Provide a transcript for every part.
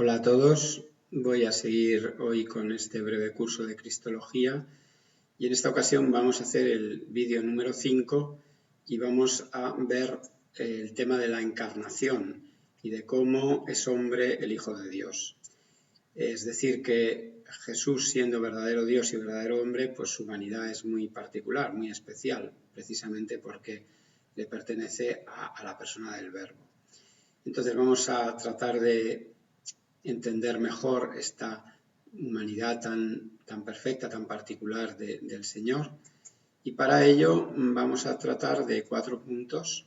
Hola a todos, voy a seguir hoy con este breve curso de Cristología y en esta ocasión vamos a hacer el vídeo número 5 y vamos a ver el tema de la encarnación y de cómo es hombre el Hijo de Dios. Es decir, que Jesús, siendo verdadero Dios y verdadero hombre, pues su humanidad es muy particular, muy especial, precisamente porque le pertenece a la persona del Verbo. Entonces vamos a tratar de entender mejor esta humanidad tan perfecta, tan particular del Señor. Y para ello vamos a tratar de 4 puntos.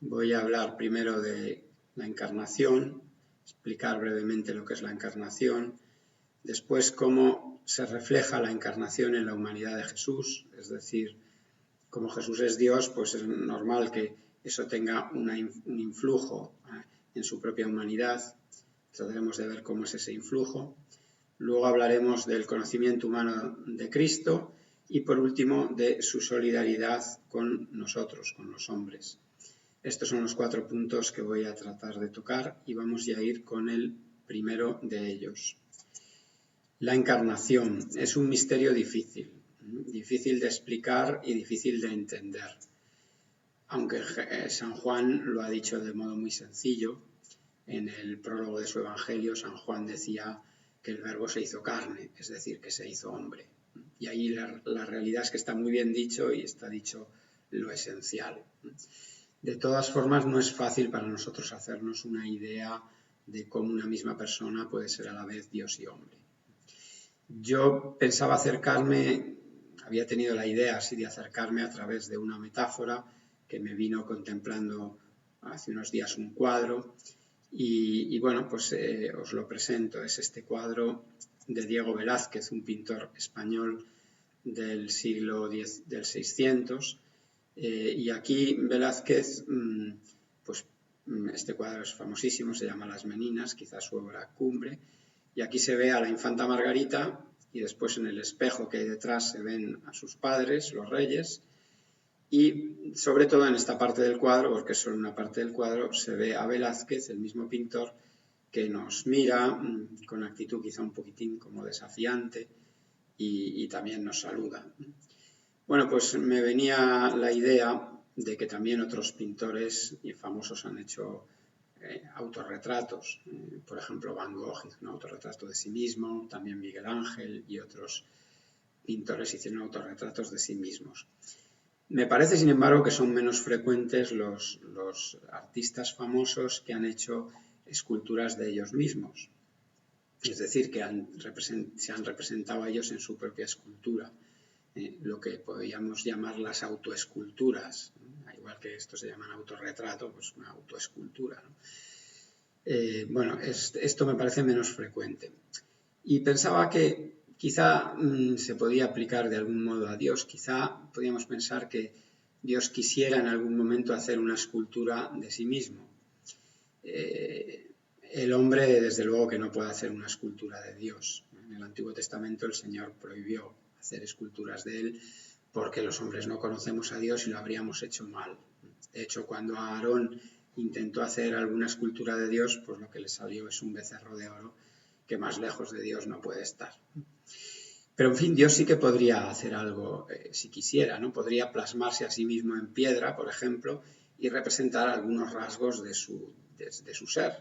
Voy a hablar primero de la encarnación, explicar brevemente lo que es la encarnación, después cómo se refleja la encarnación en la humanidad de Jesús, es decir, como Jesús es Dios, pues es normal que eso tenga un influjo en su propia humanidad. Trataremos de ver cómo es ese influjo. Luego hablaremos del conocimiento humano de Cristo y por último de su solidaridad con nosotros, con los hombres. Estos son los 4 puntos que voy a tratar de tocar y vamos ya a ir con el primero de ellos. La encarnación es un misterio difícil de explicar y difícil de entender. Aunque San Juan lo ha dicho de modo muy sencillo, en el prólogo de su Evangelio, San Juan decía que el Verbo se hizo carne, es decir, que se hizo hombre. Y ahí la realidad es que está muy bien dicho y está dicho lo esencial. De todas formas, no es fácil para nosotros hacernos una idea de cómo una misma persona puede ser a la vez Dios y hombre. Yo pensaba había tenido la idea así de acercarme a través de una metáfora que me vino contemplando hace unos días un cuadro y bueno, pues os lo presento. Es este cuadro de Diego Velázquez, un pintor español del siglo del 600 y aquí Velázquez, pues este cuadro es famosísimo, se llama Las Meninas, quizás su obra cumbre, y aquí se ve a la infanta Margarita y después en el espejo que hay detrás se ven a sus padres, los reyes, y sobre todo en esta parte del cuadro, porque es solo una parte del cuadro, se ve a Velázquez, el mismo pintor, que nos mira con actitud quizá un poquitín como desafiante y también nos saluda. Bueno, pues me venía la idea de que también otros pintores famosos han hecho autorretratos. Por ejemplo, Van Gogh hizo un autorretrato de sí mismo, también Miguel Ángel y otros pintores hicieron autorretratos de sí mismos. Me parece, sin embargo, que son menos frecuentes los artistas famosos que han hecho esculturas de ellos mismos. Es decir, que se han representado a ellos en su propia escultura. Lo que podríamos llamar las autoesculturas, ¿no? Igual que esto se llaman autorretrato, pues una autoescultura, ¿no? Bueno, esto me parece menos frecuente. Y pensaba que quizá se podía aplicar de algún modo a Dios. Quizá podíamos pensar que Dios quisiera en algún momento hacer una escultura de sí mismo. El hombre, desde luego, que no puede hacer una escultura de Dios. En el Antiguo Testamento el Señor prohibió hacer esculturas de él porque los hombres no conocemos a Dios y lo habríamos hecho mal. De hecho, cuando Aarón intentó hacer alguna escultura de Dios, pues lo que le salió es un becerro de oro que más lejos de Dios no puede estar. Pero en fin, Dios sí que podría hacer algo si quisiera, ¿no? Podría plasmarse a sí mismo en piedra, por ejemplo, y representar algunos rasgos de su ser.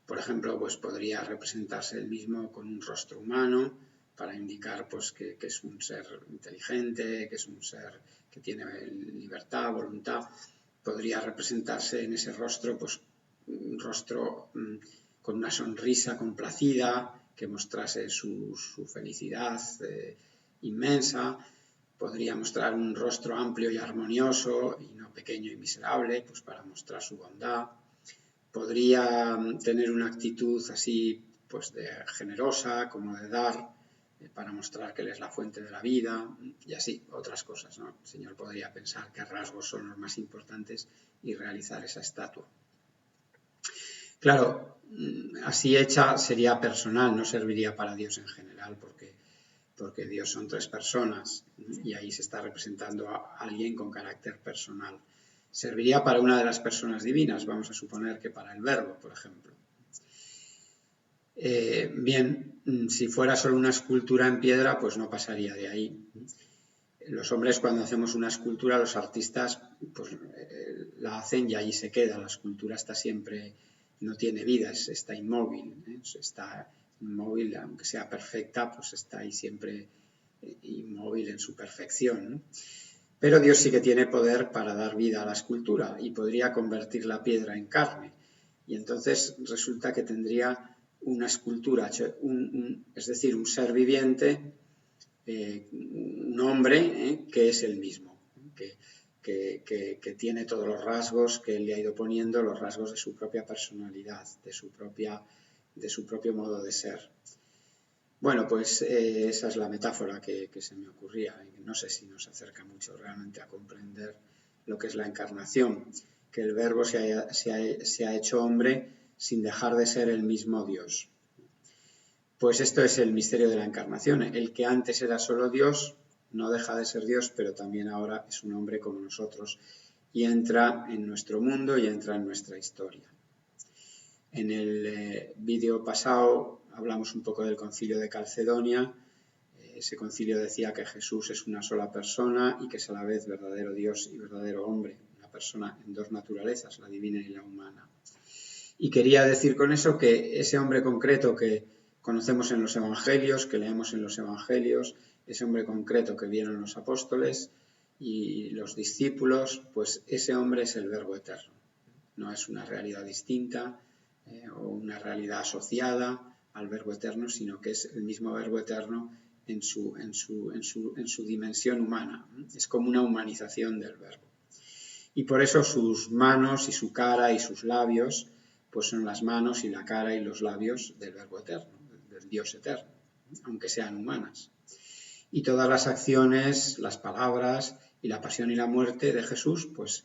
Por ejemplo, pues podría representarse él mismo con un rostro humano para indicar pues, que es un ser inteligente, que es un ser que tiene libertad, voluntad. Podría representarse en ese rostro pues, un rostro con una sonrisa complacida que mostrase su felicidad inmensa. Podría mostrar un rostro amplio y armonioso y no pequeño y miserable, pues para mostrar su bondad. Podría tener una actitud así, pues de generosa, como de dar, para mostrar que Él es la fuente de la vida, y así, otras cosas, ¿no? El Señor podría pensar qué rasgos son los más importantes y realizar esa estatua. Claro, así hecha sería personal, no serviría para Dios en general, porque Dios son 3 personas, y ahí se está representando a alguien con carácter personal. Serviría para una de las personas divinas, vamos a suponer que para el Verbo, por ejemplo. Bien, si fuera solo una escultura en piedra, pues no pasaría de ahí. Los hombres, cuando hacemos una escultura, los artistas pues la hacen y allí se queda. La escultura está siempre, no tiene vida, está inmóvil, está inmóvil, aunque sea perfecta, pues está ahí siempre inmóvil en su perfección, ¿no? Pero Dios sí que tiene poder para dar vida a la escultura y podría convertir la piedra en carne. Y entonces resulta que tendría una escultura, es decir, un ser viviente, un hombre que es el mismo, que tiene todos los rasgos que él le ha ido poniendo, los rasgos de su propia personalidad, de su propio modo de ser. Bueno, pues esa es la metáfora que se me ocurría. No sé si nos acerca mucho realmente a comprender lo que es la encarnación, que el Verbo se ha hecho hombre sin dejar de ser el mismo Dios. Pues esto es el misterio de la encarnación. El que antes era solo Dios no deja de ser Dios, pero también ahora es un hombre como nosotros y entra en nuestro mundo y entra en nuestra historia. En el vídeo pasado hablamos un poco del concilio de Calcedonia. Ese concilio decía que Jesús es una sola persona y que es a la vez verdadero Dios y verdadero hombre, una persona en dos naturalezas, la divina y la humana. Y quería decir con eso que ese hombre concreto que conocemos en los evangelios, que leemos en los evangelios, ese hombre concreto que vieron los apóstoles y los discípulos, pues ese hombre es el Verbo eterno. No es una realidad distinta o una realidad asociada al Verbo eterno, sino que es el mismo Verbo eterno en su dimensión humana. Es como una humanización del Verbo. Y por eso sus manos y su cara y sus labios pues son las manos y la cara y los labios del Verbo eterno, del Dios eterno, aunque sean humanas. Y todas las acciones, las palabras y la pasión y la muerte de Jesús, pues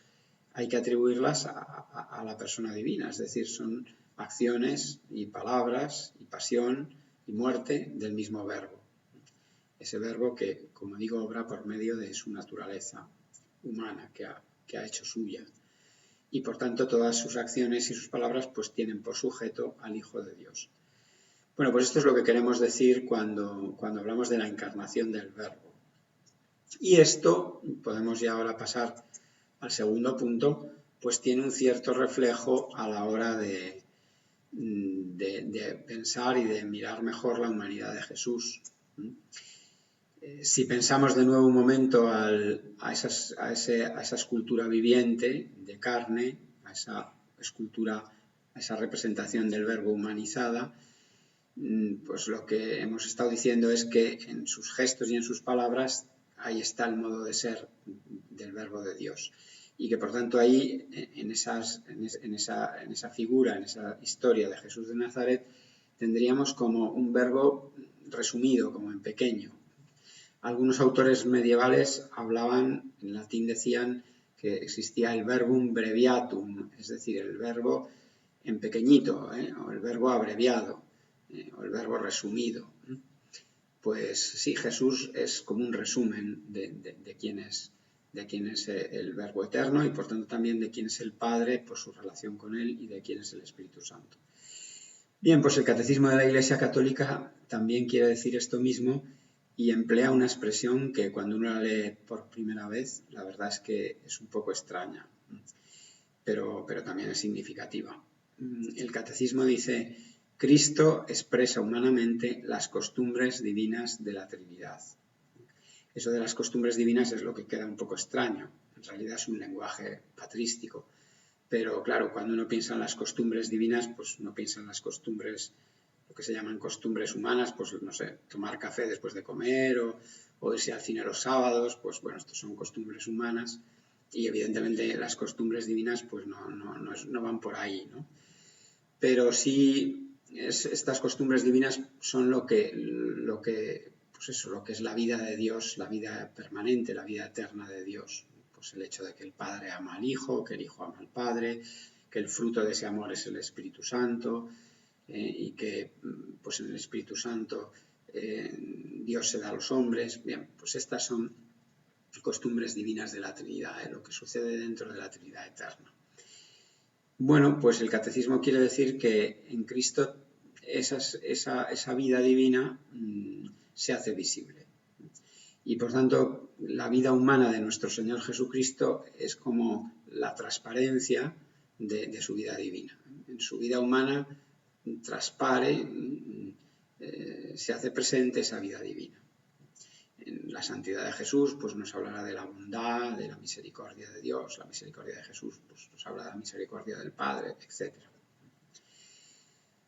hay que atribuirlas a la persona divina, es decir, son acciones y palabras y pasión y muerte del mismo Verbo. Ese Verbo que, como digo, obra por medio de su naturaleza humana que ha hecho suya. Y por tanto todas sus acciones y sus palabras pues tienen por sujeto al Hijo de Dios. Bueno, pues esto es lo que queremos decir cuando hablamos de la encarnación del Verbo. Y esto, podemos ya ahora pasar al segundo punto, pues tiene un cierto reflejo a la hora de pensar y de mirar mejor la humanidad de Jesús. Si pensamos de nuevo un momento a esa escultura viviente de carne, a esa escultura, a esa representación del Verbo humanizada, pues lo que hemos estado diciendo es que en sus gestos y en sus palabras ahí está el modo de ser del Verbo de Dios. Y que por tanto ahí, en esa figura, en esa historia de Jesús de Nazaret, tendríamos como un verbo resumido, como en pequeño. Algunos autores medievales hablaban, en latín decían que existía el verbum breviatum, es decir, el verbo en pequeñito, o el verbo abreviado, o el verbo resumido. Pues sí, Jesús es como un resumen de quién es el Verbo eterno y por tanto también de quién es el Padre por su relación con él y de quién es el Espíritu Santo. Bien, pues el Catecismo de la Iglesia Católica también quiere decir esto mismo y emplea una expresión que cuando uno la lee por primera vez, la verdad es que es un poco extraña, pero también es significativa. El Catecismo dice: Cristo expresa humanamente las costumbres divinas de la Trinidad. Eso de las costumbres divinas es lo que queda un poco extraño. En realidad es un lenguaje patrístico. Pero claro, cuando uno piensa en las costumbres divinas, pues no piensa en las costumbres, lo que se llaman costumbres humanas, pues no sé, tomar café después de comer o irse al cine los sábados, pues bueno, estos son costumbres humanas y evidentemente las costumbres divinas pues no van por ahí, ¿no? Pero sí estas costumbres divinas son lo que es la vida de Dios, la vida permanente, la vida eterna de Dios. Pues el hecho de que el Padre ama al Hijo, que el Hijo ama al Padre, que el fruto de ese amor es el Espíritu Santo y que pues en el Espíritu Santo Dios se da a los hombres. Bien, pues estas son costumbres divinas de la Trinidad, lo que sucede dentro de la Trinidad eterna. Bueno, pues el Catecismo quiere decir que en Cristo esa vida divina se hace visible. Y por tanto, la vida humana de nuestro Señor Jesucristo es como la transparencia de su vida divina. En su vida humana traspare, se hace presente esa vida divina. En la santidad de Jesús pues nos hablará de la bondad, de la misericordia de Dios. La misericordia de Jesús pues nos habla de la misericordia del Padre, etc.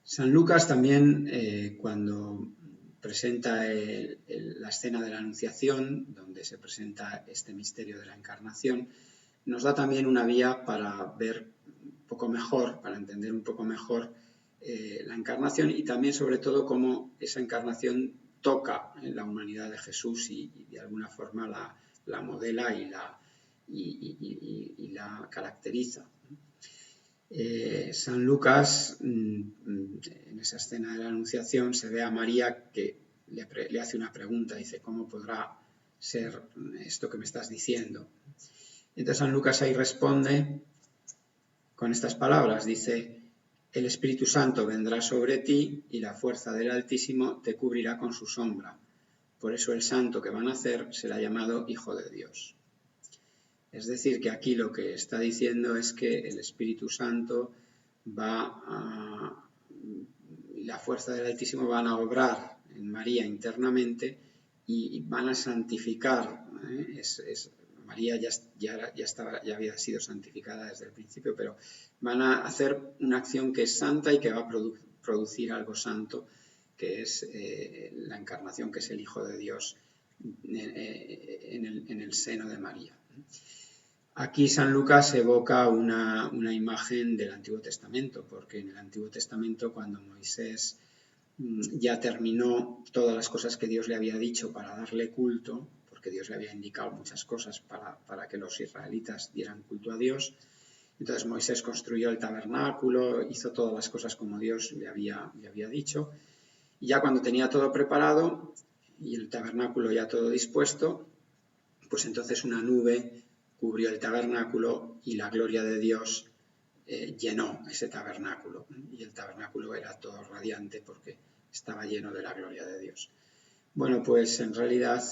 San Lucas también, cuando presenta la escena de la Anunciación, donde se presenta este misterio de la Encarnación, nos da también una vía para ver un poco mejor, para entender un poco mejor la Encarnación y también sobre todo cómo esa Encarnación toca en la humanidad de Jesús y de alguna forma la modela y la caracteriza. San Lucas, en esa escena de la Anunciación, se ve a María que le hace una pregunta, dice, ¿cómo podrá ser esto que me estás diciendo? Entonces San Lucas ahí responde con estas palabras, dice, el Espíritu Santo vendrá sobre ti y la fuerza del Altísimo te cubrirá con su sombra. Por eso el santo que va a nacer será llamado Hijo de Dios. Es decir, que aquí lo que está diciendo es que el Espíritu Santo y la fuerza del Altísimo van a obrar en María internamente y van a santificar. María ya había sido santificada desde el principio, pero van a hacer una acción que es santa y que va a producir algo santo, que es la encarnación, que es el Hijo de Dios en el seno de María. Aquí San Lucas evoca una imagen del Antiguo Testamento, porque en el Antiguo Testamento, cuando Moisés ya terminó todas las cosas que Dios le había dicho para darle culto, porque Dios le había indicado muchas cosas para que los israelitas dieran culto a Dios, entonces Moisés construyó el tabernáculo, hizo todas las cosas como Dios le había dicho, y ya cuando tenía todo preparado y el tabernáculo ya todo dispuesto, pues entonces una nube cubrió el tabernáculo y la gloria de Dios llenó ese tabernáculo. Y el tabernáculo era todo radiante porque estaba lleno de la gloria de Dios. Bueno, pues en realidad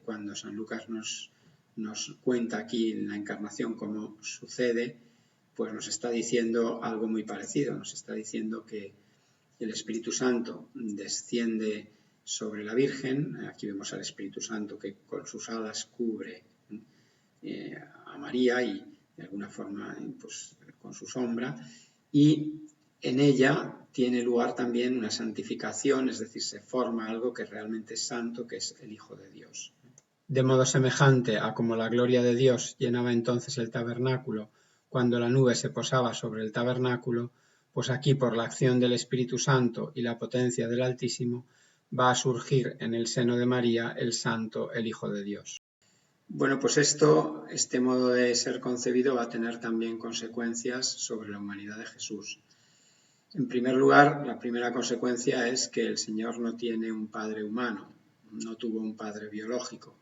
cuando San Lucas nos cuenta aquí en la Encarnación cómo sucede, pues nos está diciendo algo muy parecido. Nos está diciendo que el Espíritu Santo desciende sobre la Virgen. Aquí vemos al Espíritu Santo que con sus alas cubre a María y de alguna forma pues, con su sombra, y en ella tiene lugar también una santificación, es decir, se forma algo que realmente es santo, que es el Hijo de Dios. De modo semejante a como la gloria de Dios llenaba entonces el tabernáculo cuando la nube se posaba sobre el tabernáculo, pues aquí por la acción del Espíritu Santo y la potencia del Altísimo va a surgir en el seno de María el Santo, el Hijo de Dios. Bueno, pues este modo de ser concebido va a tener también consecuencias sobre la humanidad de Jesús. En primer lugar, la primera consecuencia es que el Señor no tiene un padre humano, no tuvo un padre biológico.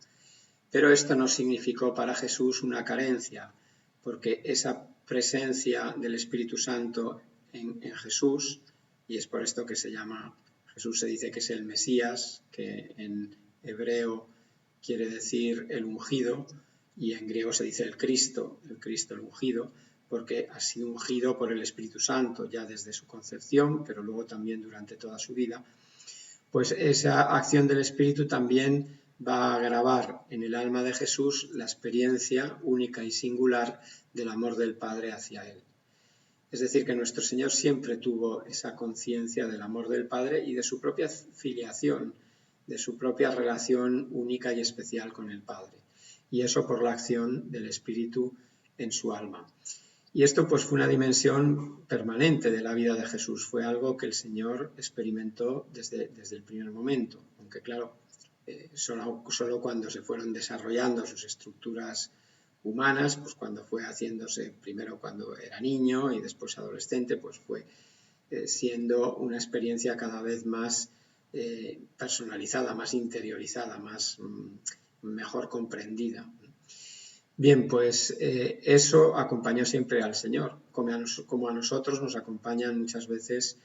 Pero esto no significó para Jesús una carencia, porque esa presencia del Espíritu Santo en Jesús, y es por esto que Jesús se dice que es el Mesías, que en hebreo quiere decir el ungido, y en griego se dice el Cristo el ungido, porque ha sido ungido por el Espíritu Santo ya desde su concepción, pero luego también durante toda su vida. Pues esa acción del Espíritu también va a grabar en el alma de Jesús la experiencia única y singular del amor del Padre hacia él. Es decir, que nuestro Señor siempre tuvo esa conciencia del amor del Padre y de su propia filiación, de su propia relación única y especial con el Padre. Y eso por la acción del Espíritu en su alma. Y esto pues fue una dimensión permanente de la vida de Jesús. Fue algo que el Señor experimentó desde el primer momento. Aunque claro, solo cuando se fueron desarrollando sus estructuras humanas, pues cuando fue haciéndose, primero cuando era niño y después adolescente, pues fue siendo una experiencia cada vez más personalizada, más interiorizada, mejor comprendida. Bien, pues eso acompañó siempre al Señor, como a nosotros nos acompañan muchas veces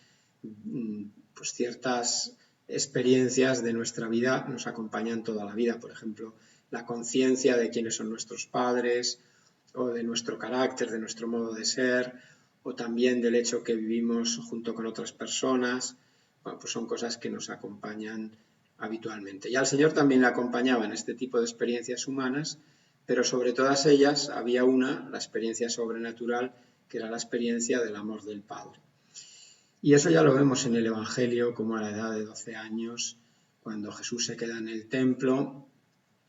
pues ciertas experiencias de nuestra vida nos acompañan toda la vida. Por ejemplo, la conciencia de quiénes son nuestros padres, o de nuestro carácter, de nuestro modo de ser, o también del hecho que vivimos junto con otras personas. Bueno, pues son cosas que nos acompañan habitualmente. Y al Señor también le acompañaba en este tipo de experiencias humanas, pero sobre todas ellas había una, la experiencia sobrenatural, que era la experiencia del amor del Padre. Y eso ya lo vemos en el Evangelio, como a la edad de 12 años, cuando Jesús se queda en el templo,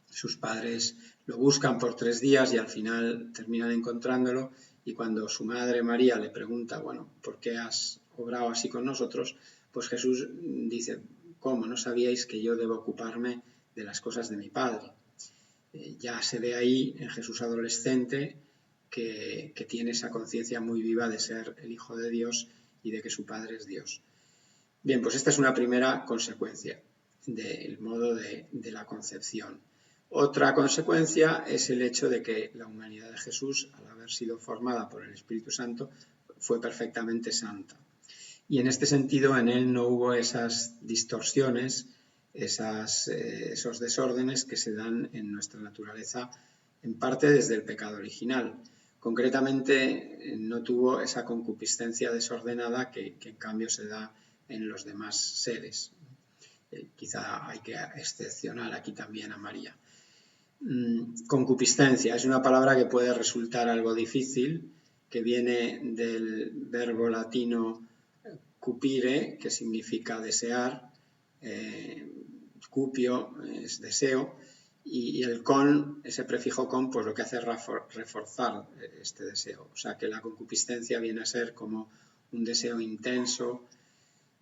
sus padres lo buscan por 3 días y al final terminan encontrándolo, y cuando su madre María le pregunta, bueno, ¿por qué has obrado así con nosotros? Pues Jesús dice, ¿cómo? ¿No sabíais que yo debo ocuparme de las cosas de mi Padre? Ya se ve ahí en Jesús adolescente que tiene esa conciencia muy viva de ser el Hijo de Dios y de que su Padre es Dios. Bien, pues esta es una primera consecuencia del modo de la concepción. Otra consecuencia es el hecho de que la humanidad de Jesús, al haber sido formada por el Espíritu Santo, fue perfectamente santa. Y en este sentido, en él no hubo esas distorsiones, esos desórdenes que se dan en nuestra naturaleza, en parte desde el pecado original. Concretamente, no tuvo esa concupiscencia desordenada que en cambio se da en los demás seres. Quizá hay que excepcionar aquí también a María. Concupiscencia es una palabra que puede resultar algo difícil, que viene del verbo latino cupire, que significa desear, cupio es deseo, y el con, ese prefijo con, pues lo que hace es reforzar este deseo. O sea que la concupiscencia viene a ser como un deseo intenso.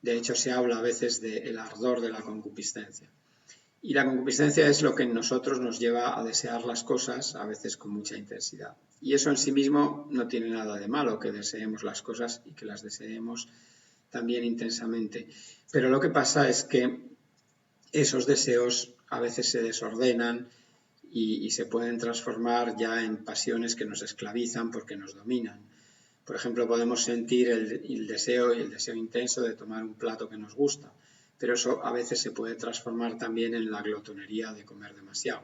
De hecho, se habla a veces del ardor de la concupiscencia. Y la concupiscencia es lo que en nosotros nos lleva a desear las cosas, a veces con mucha intensidad. Y eso en sí mismo no tiene nada de malo, que deseemos las cosas y que las deseemos también intensamente. Pero lo que pasa es que esos deseos a veces se desordenan y se pueden transformar ya en pasiones que nos esclavizan porque nos dominan. Por ejemplo, podemos sentir el deseo y el deseo intenso de tomar un plato que nos gusta, pero eso a veces se puede transformar también en la glotonería de comer demasiado.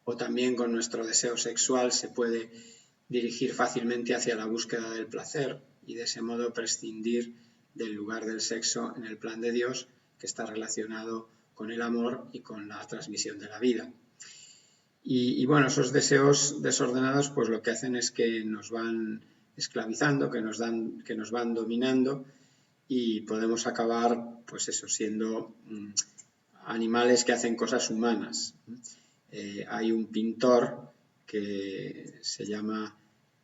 O también con nuestro deseo sexual se puede dirigir fácilmente hacia la búsqueda del placer y de ese modo prescindir del lugar del sexo en el plan de Dios, que está relacionado con el amor y con la transmisión de la vida. Y bueno, esos deseos desordenados pues lo que hacen es que nos van esclavizando, que nos van dominando, y podemos acabar pues eso, siendo animales que hacen cosas humanas. Hay un pintor que se llama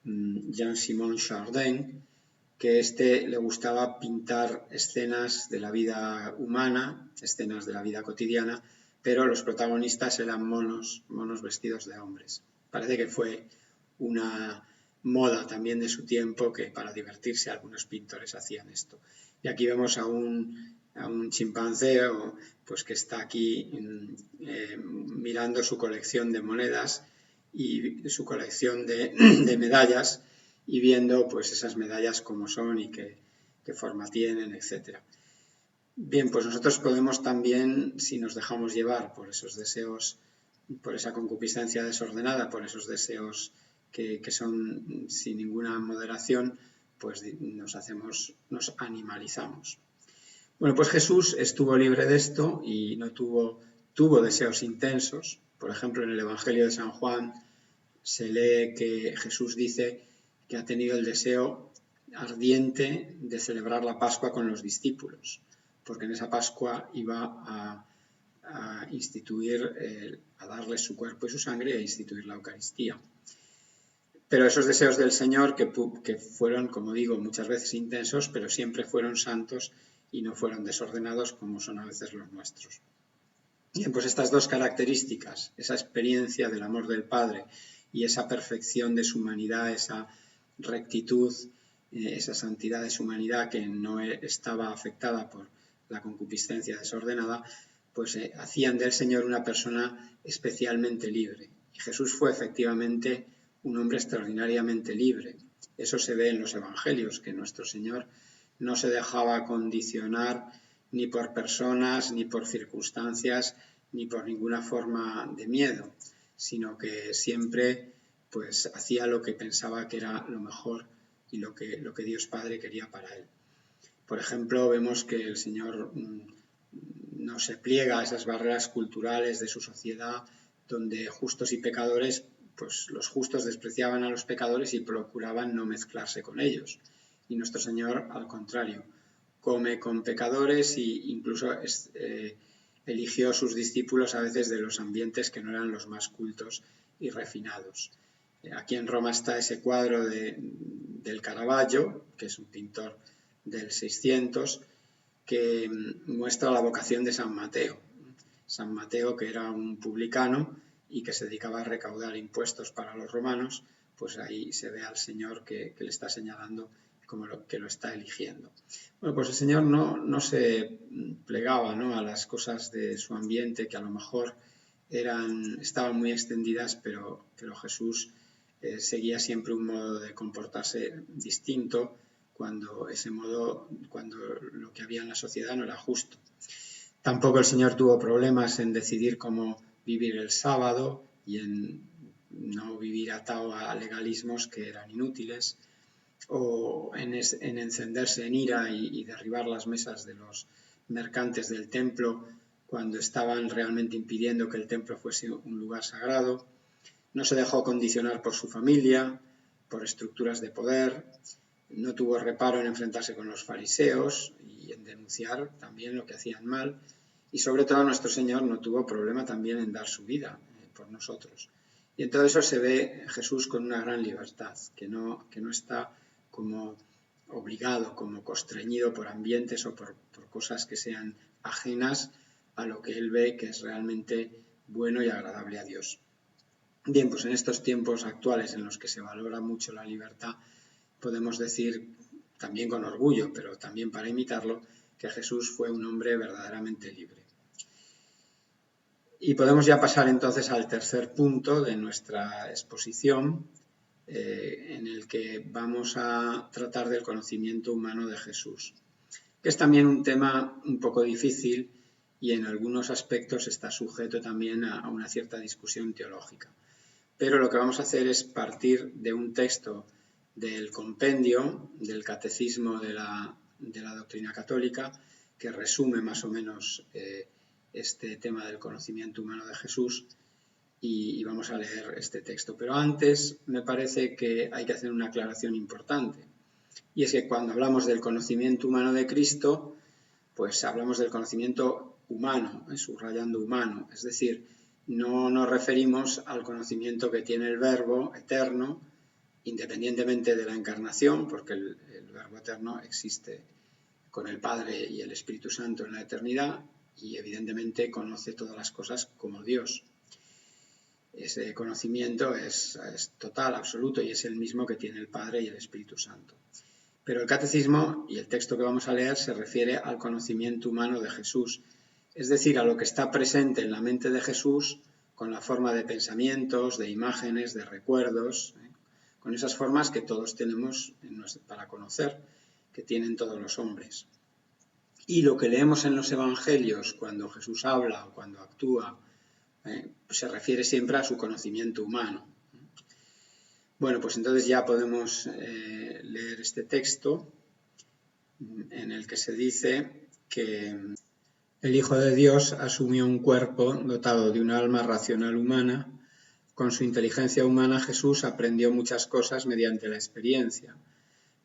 Jean-Simon Chardin, que le gustaba pintar escenas de la vida humana, escenas de la vida cotidiana, pero los protagonistas eran monos vestidos de hombres. Parece que fue una moda también de su tiempo, que para divertirse algunos pintores hacían esto. Y aquí vemos a un chimpancé pues que está aquí mirando su colección de monedas y su colección de medallas, y viendo pues esas medallas cómo son y qué forma tienen, etc. Bien, pues nosotros podemos también, si nos dejamos llevar por esos deseos, por esa concupiscencia desordenada, por esos deseos que son sin ninguna moderación, pues nos animalizamos. Bueno, pues Jesús estuvo libre de esto y no tuvo deseos intensos. Por ejemplo, en el Evangelio de San Juan se lee que Jesús dice que ha tenido el deseo ardiente de celebrar la Pascua con los discípulos, porque en esa Pascua iba a instituir, a darles su cuerpo y su sangre, y a instituir la Eucaristía. Pero esos deseos del Señor, que fueron, como digo, muchas veces intensos, pero siempre fueron santos y no fueron desordenados como son a veces los nuestros. Bien, pues estas dos características, esa experiencia del amor del Padre y esa perfección de su humanidad, esa rectitud, esa santidad de su humanidad que no estaba afectada por la concupiscencia desordenada, pues hacían del Señor una persona especialmente libre. Y Jesús fue efectivamente un hombre extraordinariamente libre. Eso se ve en los Evangelios, que nuestro Señor no se dejaba condicionar ni por personas, ni por circunstancias, ni por ninguna forma de miedo, sino que siempre pues hacía lo que pensaba que era lo mejor y lo que Dios Padre quería para él. Por ejemplo, vemos que el Señor no se pliega a esas barreras culturales de su sociedad, donde justos y pecadores, pues los justos despreciaban a los pecadores y procuraban no mezclarse con ellos. Y nuestro Señor, al contrario, come con pecadores e incluso eligió a sus discípulos a veces de los ambientes que no eran los más cultos y refinados. Aquí en Roma está ese cuadro del Caravaggio, que es un pintor del 600, que muestra la vocación de San Mateo. San Mateo, que era un publicano y que se dedicaba a recaudar impuestos para los romanos, pues ahí se ve al Señor que le está señalando como que lo está eligiendo. Bueno, pues el Señor no se plegaba, ¿no?, a las cosas de su ambiente, que a lo mejor estaban muy extendidas, pero Jesús seguía siempre un modo de comportarse distinto cuando lo que había en la sociedad no era justo. Tampoco el Señor tuvo problemas en decidir cómo vivir el sábado y en no vivir atado a legalismos que eran inútiles, o en encenderse en ira y derribar las mesas de los mercantes del templo cuando estaban realmente impidiendo que el templo fuese un lugar sagrado. No se dejó condicionar por su familia, por estructuras de poder. No tuvo reparo en enfrentarse con los fariseos y en denunciar también lo que hacían mal. Y sobre todo nuestro Señor no tuvo problema también en dar su vida por nosotros. Y en todo eso se ve Jesús con una gran libertad, que no está como obligado, como constreñido por ambientes o por cosas que sean ajenas a lo que él ve que es realmente bueno y agradable a Dios. Bien, pues en estos tiempos actuales en los que se valora mucho la libertad, podemos decir también con orgullo, pero también para imitarlo, que Jesús fue un hombre verdaderamente libre. Y podemos ya pasar entonces al tercer punto de nuestra exposición, en el que vamos a tratar del conocimiento humano de Jesús, que es también un tema un poco difícil y en algunos aspectos está sujeto también a una cierta discusión teológica. Pero lo que vamos a hacer es partir de un texto del compendio del Catecismo de la Doctrina Católica, que resume más o menos este tema del conocimiento humano de Jesús, y vamos a leer este texto. Pero antes me parece que hay que hacer una aclaración importante, y es que cuando hablamos del conocimiento humano de Cristo, pues hablamos del conocimiento humano, subrayando humano, es decir, no nos referimos al conocimiento que tiene el Verbo eterno, independientemente de la encarnación, porque el Verbo eterno existe con el Padre y el Espíritu Santo en la eternidad y evidentemente conoce todas las cosas como Dios. Ese conocimiento es total, absoluto, y es el mismo que tiene el Padre y el Espíritu Santo. Pero el Catecismo y el texto que vamos a leer se refiere al conocimiento humano de Jesús, es decir, a lo que está presente en la mente de Jesús con la forma de pensamientos, de imágenes, de recuerdos, con esas formas que todos tenemos para conocer, que tienen todos los hombres. Y lo que leemos en los Evangelios cuando Jesús habla o cuando actúa, se refiere siempre a su conocimiento humano. Bueno, pues entonces ya podemos leer este texto en el que se dice que el Hijo de Dios asumió un cuerpo dotado de un alma racional humana. Con su inteligencia humana Jesús aprendió muchas cosas mediante la experiencia,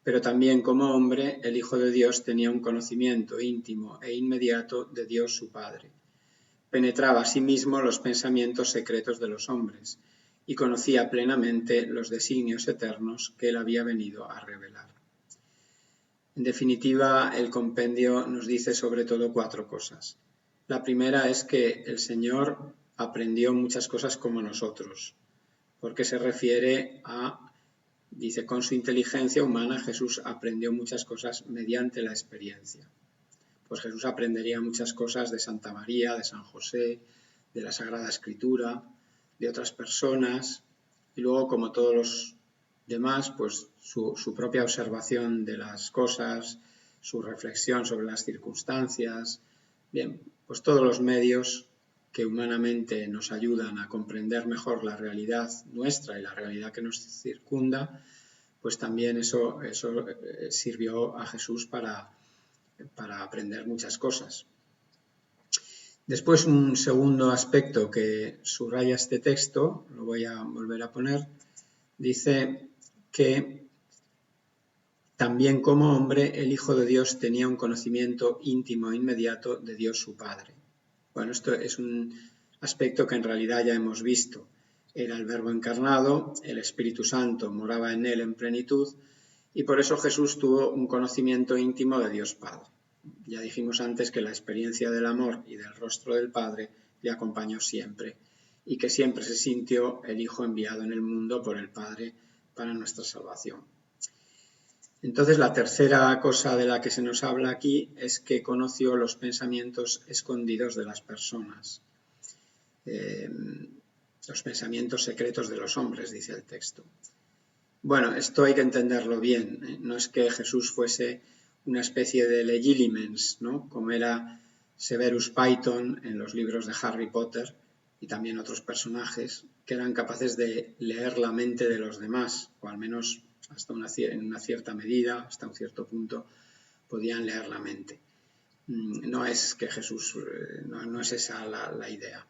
pero también como hombre el Hijo de Dios tenía un conocimiento íntimo e inmediato de Dios su Padre. Penetraba asimismo los pensamientos secretos de los hombres y conocía plenamente los designios eternos que él había venido a revelar. En definitiva, el compendio nos dice sobre todo 4 cosas. La primera es que el Señor aprendió muchas cosas como nosotros, porque se refiere dice, con su inteligencia humana Jesús aprendió muchas cosas mediante la experiencia. Pues Jesús aprendería muchas cosas de Santa María, de San José, de la Sagrada Escritura, de otras personas, y luego, como todos los demás, pues su propia observación de las cosas, su reflexión sobre las circunstancias. Bien, pues todos los medios que humanamente nos ayudan a comprender mejor la realidad nuestra y la realidad que nos circunda, pues también eso sirvió a Jesús para aprender muchas cosas. Después, un segundo aspecto que subraya este texto, lo voy a volver a poner, dice que también como hombre el Hijo de Dios tenía un conocimiento íntimo e inmediato de Dios su Padre. Bueno, esto es un aspecto que en realidad ya hemos visto. Era el Verbo encarnado, el Espíritu Santo moraba en él en plenitud y por eso Jesús tuvo un conocimiento íntimo de Dios Padre. Ya dijimos antes que la experiencia del amor y del rostro del Padre le acompañó siempre y que siempre se sintió el Hijo enviado en el mundo por el Padre para nuestra salvación. Entonces, la tercera cosa de la que se nos habla aquí es que conoció los pensamientos escondidos de las personas, los pensamientos secretos de los hombres, dice el texto. Bueno, esto hay que entenderlo bien. No es que Jesús fuese una especie de legilimens, ¿no? Como era Severus Python en los libros de Harry Potter y también otros personajes que eran capaces de leer la mente de los demás, o al menos en una cierta medida, hasta un cierto punto, podían leer la mente. No es que Jesús, no es esa la idea.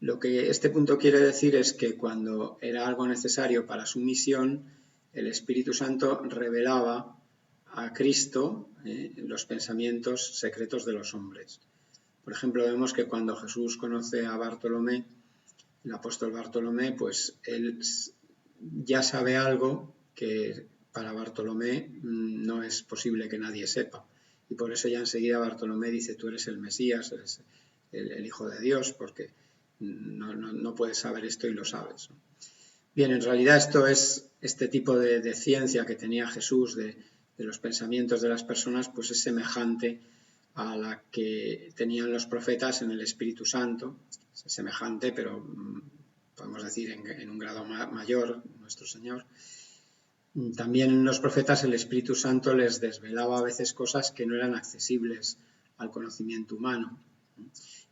Lo que este punto quiere decir es que cuando era algo necesario para su misión, el Espíritu Santo revelaba a Cristo los pensamientos secretos de los hombres. Por ejemplo, vemos que cuando Jesús conoce a Bartolomé, el apóstol Bartolomé, pues él ya sabe algo que para Bartolomé no es posible que nadie sepa. Y por eso ya enseguida Bartolomé dice, tú eres el Mesías, eres el Hijo de Dios, porque no puedes saber esto y lo sabes, ¿no? Bien, en realidad esto es este tipo de ciencia que tenía Jesús de los pensamientos de las personas, pues es semejante a la que tenían los profetas en el Espíritu Santo, es semejante, pero podemos decir en un grado mayor, nuestro Señor. También en los profetas el Espíritu Santo les desvelaba a veces cosas que no eran accesibles al conocimiento humano,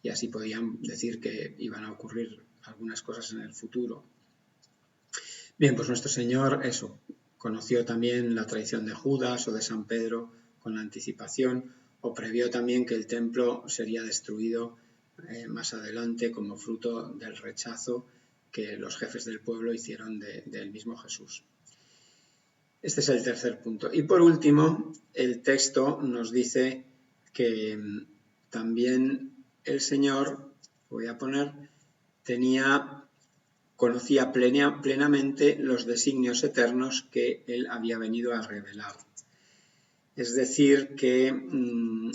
y así podían decir que iban a ocurrir algunas cosas en el futuro. Bien, pues nuestro Señor conoció también la traición de Judas o de San Pedro con la anticipación, o previó también que el templo sería destruido más adelante como fruto del rechazo que los jefes del pueblo hicieron del mismo Jesús. Este es el tercer punto. Y por último, el texto nos dice que también el Señor, voy a poner, conocía plenamente los designios eternos que él había venido a revelar. Es decir, que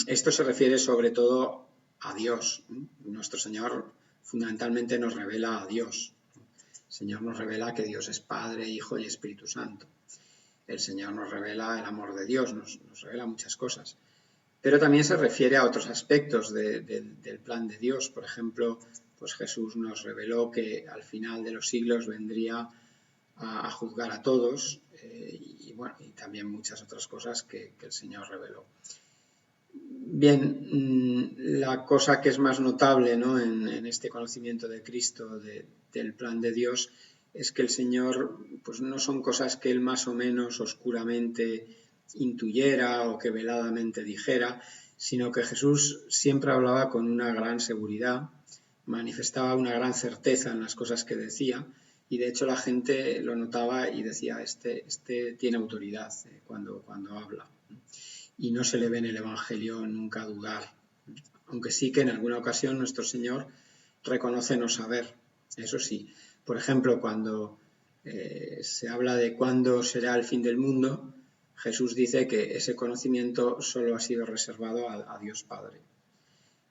esto se refiere sobre todo a Dios. Nuestro Señor fundamentalmente nos revela a Dios. El Señor nos revela que Dios es Padre, Hijo y Espíritu Santo. El Señor nos revela el amor de Dios, nos revela muchas cosas. Pero también se refiere a otros aspectos del plan de Dios. Por ejemplo, pues Jesús nos reveló que al final de los siglos vendría a juzgar a todos y también muchas otras cosas que el Señor reveló. Bien, la cosa que es más notable, ¿no?, en este conocimiento de Cristo, del plan de Dios, es que el Señor, pues no son cosas que él más o menos oscuramente intuyera o que veladamente dijera, sino que Jesús siempre hablaba con una gran seguridad, manifestaba una gran certeza en las cosas que decía, y de hecho la gente lo notaba y decía, este tiene autoridad cuando habla. Y no se le ve en el Evangelio nunca dudar, aunque sí que en alguna ocasión nuestro Señor reconoce no saber, eso sí. Por ejemplo, cuando se habla de cuándo será el fin del mundo, Jesús dice que ese conocimiento solo ha sido reservado a Dios Padre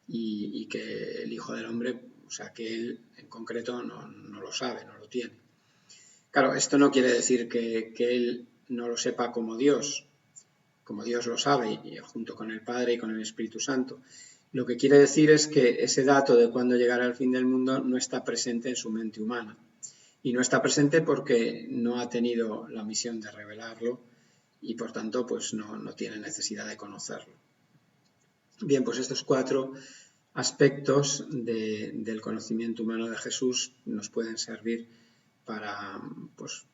y que el Hijo del Hombre, o sea, que él en concreto no lo sabe, no lo tiene. Claro, esto no quiere decir que él no lo sepa como Dios lo sabe, y junto con el Padre y con el Espíritu Santo. Lo que quiere decir es que ese dato de cuándo llegará el fin del mundo no está presente en su mente humana. Y no está presente porque no ha tenido la misión de revelarlo y por tanto pues no tiene necesidad de conocerlo. Bien, pues estos 4 aspectos del conocimiento humano de Jesús nos pueden servir para, pues,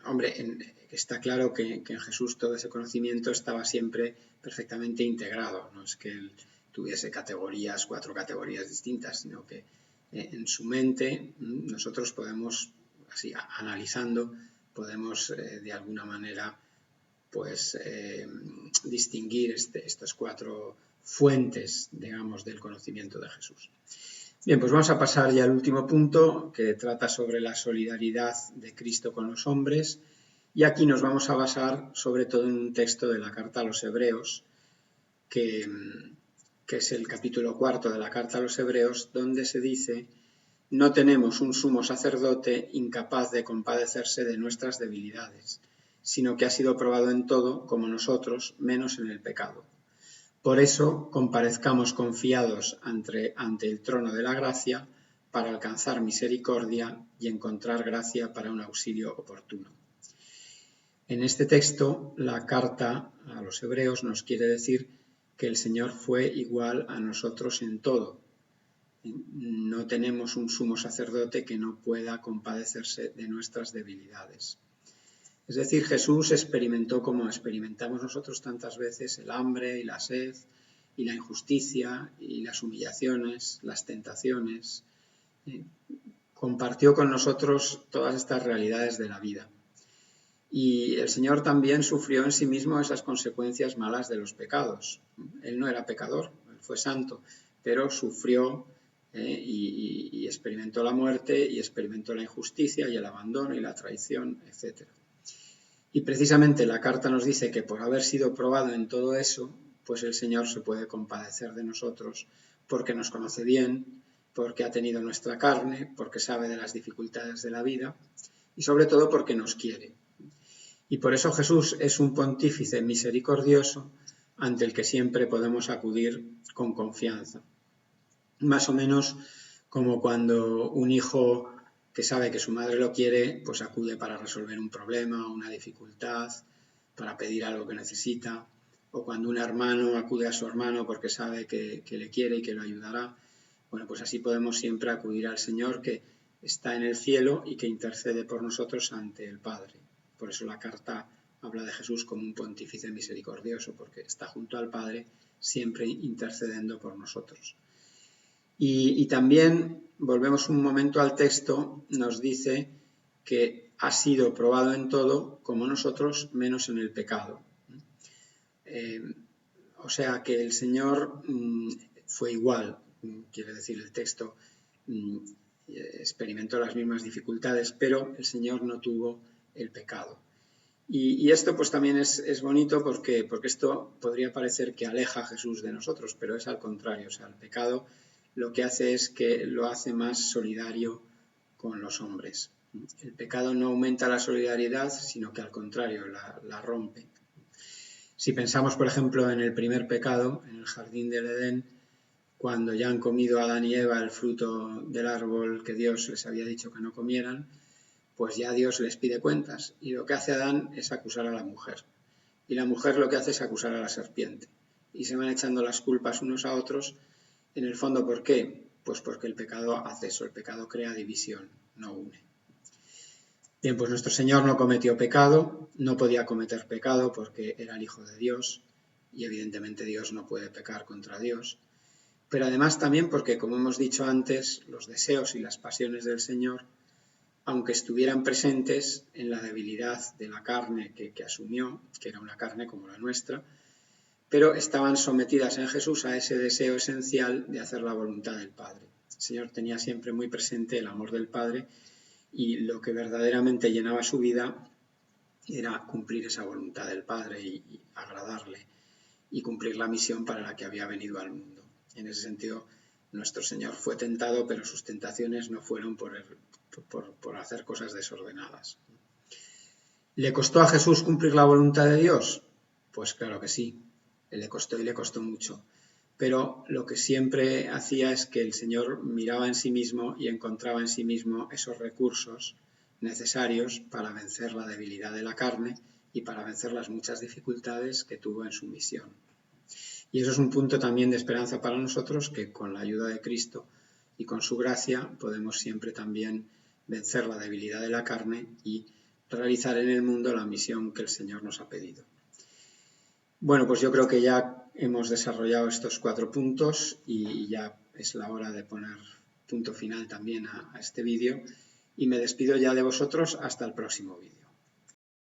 hombre, está claro que en Jesús todo ese conocimiento estaba siempre perfectamente integrado, no es que él tuviese 4 categorías distintas, sino que en su mente nosotros podemos, así analizando, podemos de alguna manera pues distinguir estas 4 fuentes, digamos, del conocimiento de Jesús. Bien, pues vamos a pasar ya al último punto, que trata sobre la solidaridad de Cristo con los hombres, y aquí nos vamos a basar sobre todo en un texto de la carta a los Hebreos, que es el capítulo 4 de la carta a los Hebreos, donde se dice: no tenemos un sumo sacerdote incapaz de compadecerse de nuestras debilidades, sino que ha sido probado en todo, como nosotros, menos en el pecado. Por eso, comparezcamos confiados ante el trono de la gracia, para alcanzar misericordia y encontrar gracia para un auxilio oportuno. En este texto, la carta a los Hebreos nos quiere decir que el Señor fue igual a nosotros en todo. No tenemos un sumo sacerdote que no pueda compadecerse de nuestras debilidades. Es decir, Jesús experimentó como experimentamos nosotros tantas veces el hambre y la sed y la injusticia y las humillaciones, las tentaciones. Compartió con nosotros todas estas realidades de la vida. Y el Señor también sufrió en sí mismo esas consecuencias malas de los pecados. Él no era pecador, él fue santo, pero sufrió y experimentó la muerte y experimentó la injusticia y el abandono y la traición, etc. Y precisamente la carta nos dice que por haber sido probado en todo eso, pues el Señor se puede compadecer de nosotros porque nos conoce bien, porque ha tenido nuestra carne, porque sabe de las dificultades de la vida y sobre todo porque nos quiere. Y por eso Jesús es un pontífice misericordioso ante el que siempre podemos acudir con confianza. Más o menos como cuando un hijo que sabe que su madre lo quiere, pues acude para resolver un problema o una dificultad, para pedir algo que necesita, o cuando un hermano acude a su hermano porque sabe que le quiere y que lo ayudará. Bueno, pues así podemos siempre acudir al Señor que está en el cielo y que intercede por nosotros ante el Padre. Por eso la carta habla de Jesús como un pontífice misericordioso, porque está junto al Padre siempre intercediendo por nosotros. Y también, volvemos un momento al texto, nos dice que ha sido probado en todo, como nosotros, menos en el pecado. O sea que el Señor fue igual, quiere decir el texto, experimentó las mismas dificultades, pero el Señor no tuvo el pecado. Y esto pues también es bonito porque esto podría parecer que aleja a Jesús de nosotros, pero es al contrario. O sea, el pecado lo que hace es que lo hace más solidario con los hombres. El pecado no aumenta la solidaridad, sino que al contrario, la rompe. Si pensamos, por ejemplo, en el primer pecado, en el jardín del Edén, cuando ya han comido Adán y Eva el fruto del árbol que Dios les había dicho que no comieran, pues ya Dios les pide cuentas. Y lo que hace Adán es acusar a la mujer. Y la mujer lo que hace es acusar a la serpiente. Y se van echando las culpas unos a otros. En el fondo, ¿por qué? Pues porque el pecado hace eso. El pecado crea división, no une. Bien, pues nuestro Señor no cometió pecado, no podía cometer pecado porque era el Hijo de Dios. Y evidentemente Dios no puede pecar contra Dios. Pero además también porque, como hemos dicho antes, los deseos y las pasiones del Señor, aunque estuvieran presentes en la debilidad de la carne que asumió, que era una carne como la nuestra, pero estaban sometidas en Jesús a ese deseo esencial de hacer la voluntad del Padre. El Señor tenía siempre muy presente el amor del Padre y lo que verdaderamente llenaba su vida era cumplir esa voluntad del Padre y agradarle y cumplir la misión para la que había venido al mundo. En ese sentido, nuestro Señor fue tentado, pero sus tentaciones no fueron por hacer cosas desordenadas. ¿Le costó a Jesús cumplir la voluntad de Dios? Pues claro que sí, le costó y le costó mucho. Pero lo que siempre hacía es que el Señor miraba en sí mismo y encontraba en sí mismo esos recursos necesarios para vencer la debilidad de la carne y para vencer las muchas dificultades que tuvo en su misión. Y eso es un punto también de esperanza para nosotros, que con la ayuda de Cristo y con su gracia podemos siempre también vencer la debilidad de la carne y realizar en el mundo la misión que el Señor nos ha pedido. Bueno, pues yo creo que ya hemos desarrollado estos 4 puntos y ya es la hora de poner punto final también a este vídeo, y me despido ya de vosotros hasta el próximo vídeo.